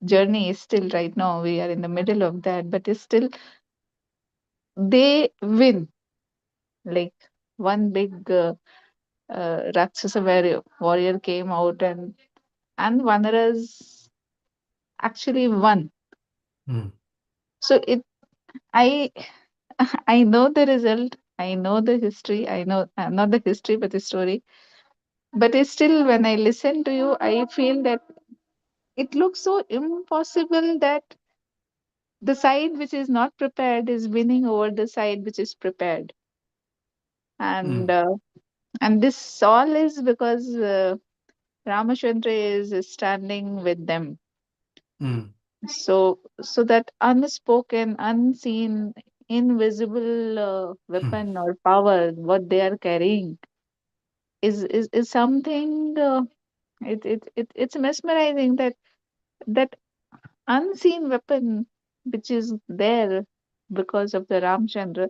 journey. Still, right now we are in the middle of that, but it's still they win. Like one big Rakshasa warrior came out, and Vanaras actually won. mm, So it I I know the result. I know the history. I know not the history, but the story. But it's still, when I listen to you, I feel that it looks so impossible that the side which is not prepared is winning over the side which is prepared. mm, And this all is because Ramachandra is standing with them. mm, So that unspoken, unseen, invisible mm, weapon or power, what they are carrying, is something. It's mesmerizing that that unseen weapon which is there because of the Ramchandra.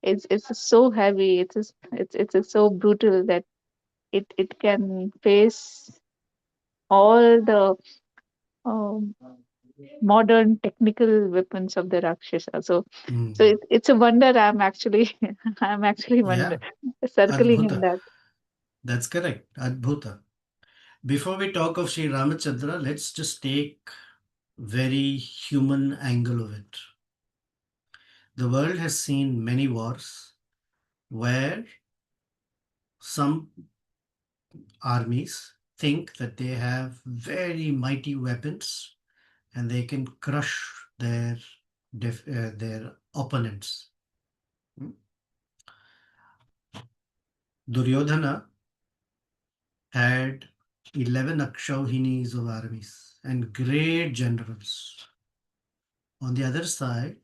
It's so heavy. It's so brutal that it can face all the um, modern technical weapons of the Rakshasa. So mm. it's a wonder. I'm actually I'm actually wonder Yeah, circling in Adbhuta. that. That's correct. Adbhuta. Before we talk of Sri Ramachandra, let's just take very human angle of it. The world has seen many wars where some armies think that they have very mighty weapons and they can crush their opponents. Hmm? Duryodhana had 11 Akshauhinis of armies and great generals. On the other side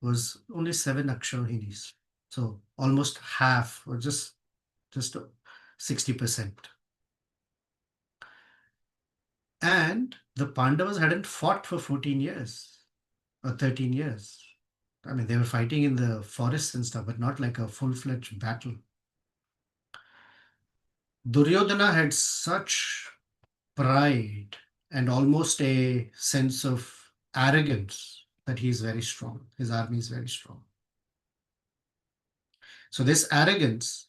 was only 7 Akshauhinis. So almost half, or just 60%. And the Pandavas hadn't fought for 14 years or 13 years. I mean, they were fighting in the forests and stuff, but not like a full-fledged battle. Duryodhana had such pride and almost a sense of arrogance that he is very strong. His army is very strong. So this arrogance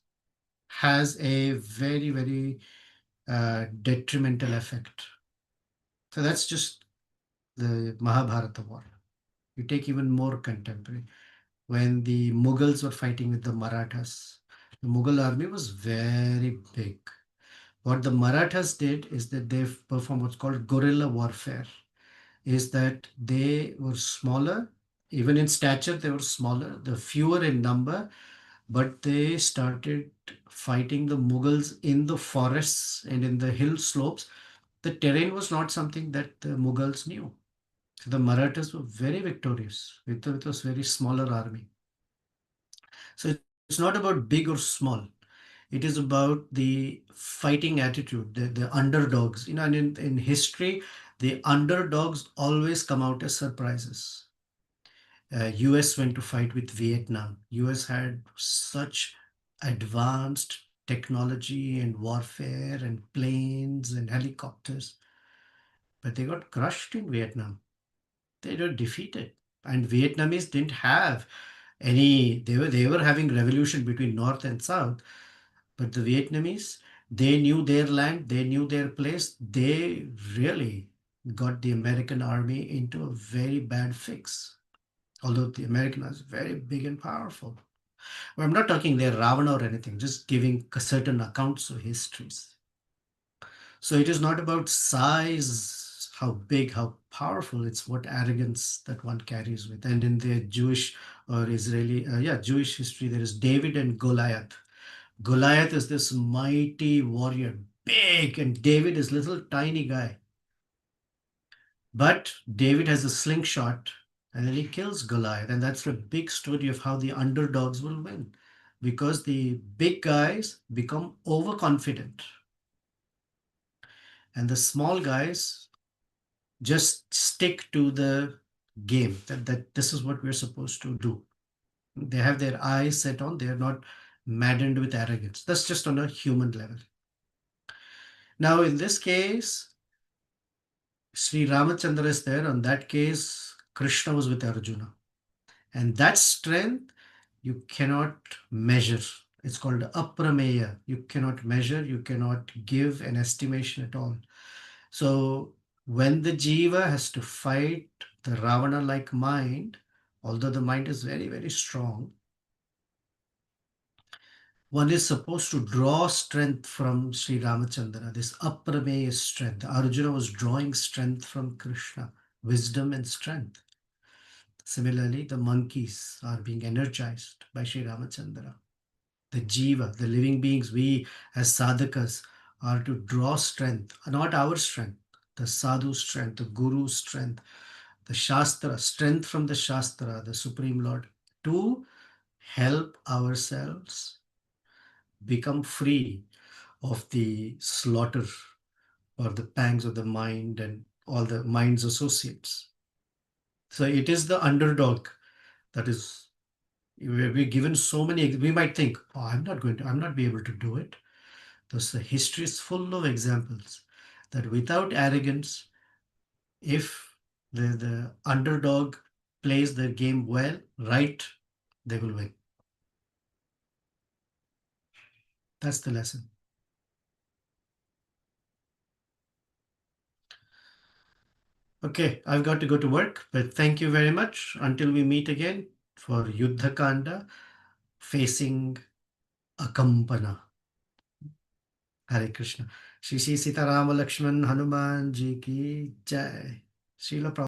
has a very, very detrimental effect. So that's just the Mahabharata war. You take even more contemporary. When the Mughals were fighting with the Marathas, the Mughal army was very big. What the Marathas did is that they performed what's called guerrilla warfare, is that they were smaller, even in stature, they were smaller, the fewer in number, but they started fighting the Mughals in the forests and in the hill slopes. The terrain was not something that the Mughals knew. So the Marathas were very victorious with a very smaller army. So it's not about big or small. It is about the fighting attitude, the underdogs. And in history, the underdogs always come out as surprises. US went to fight with Vietnam. US had such advanced technology and warfare and planes and helicopters, but they got crushed in Vietnam. They were defeated. And Vietnamese didn't have any, they were having revolution between North and South, but the Vietnamese, they knew their land, they knew their place. They really got the American army into a very bad fix. Although the American is very big and powerful. But I'm not talking they're Ravana or anything, just giving certain accounts of histories. So it is not about size, how big, how powerful. It's what arrogance that one carries with. And in the Jewish or Israeli, Jewish history, there is David and Goliath. Goliath is this mighty warrior, big, and David is little tiny guy. But David has a slingshot and then he kills Goliath. And that's a big story of how the underdogs will win because the big guys become overconfident and the small guys just stick to the game that this is what we're supposed to do. They have their eyes set on, they're not maddened with arrogance. That's just on a human level. Now, in this case, Sri Ramachandra is there. On that case, Krishna was with Arjuna. And that strength you cannot measure. It's called aprameya. You cannot measure, you cannot give an estimation at all. So when the jiva has to fight the Ravana like mind, although the mind is very, very strong, one is supposed to draw strength from Sri Ramachandra, this aprameya strength. Arjuna was drawing strength from Krishna, wisdom and strength. Similarly, the monkeys are being energized by Sri Ramachandra. The jiva, the living beings, we as sadhakas are to draw strength, not our strength, the sadhu strength, the guru strength, the shastra, strength from the shastra, the Supreme Lord, to help ourselves become free of the slaughter or the pangs of the mind and all the mind's associates. So it is the underdog that is, we're given so many, we might think, oh, I'm not be able to do it. Thus, the history is full of examples that without arrogance, if the underdog plays their game well, right, they will win. That's the lesson. Okay, I've got to go to work, but thank you very much. Until we meet again for Yuddha Kanda, facing Akampana. Hare Krishna. Shri Sri Sita Rama Lakshman Hanuman Ji ki Jai. Srila Prabhupada.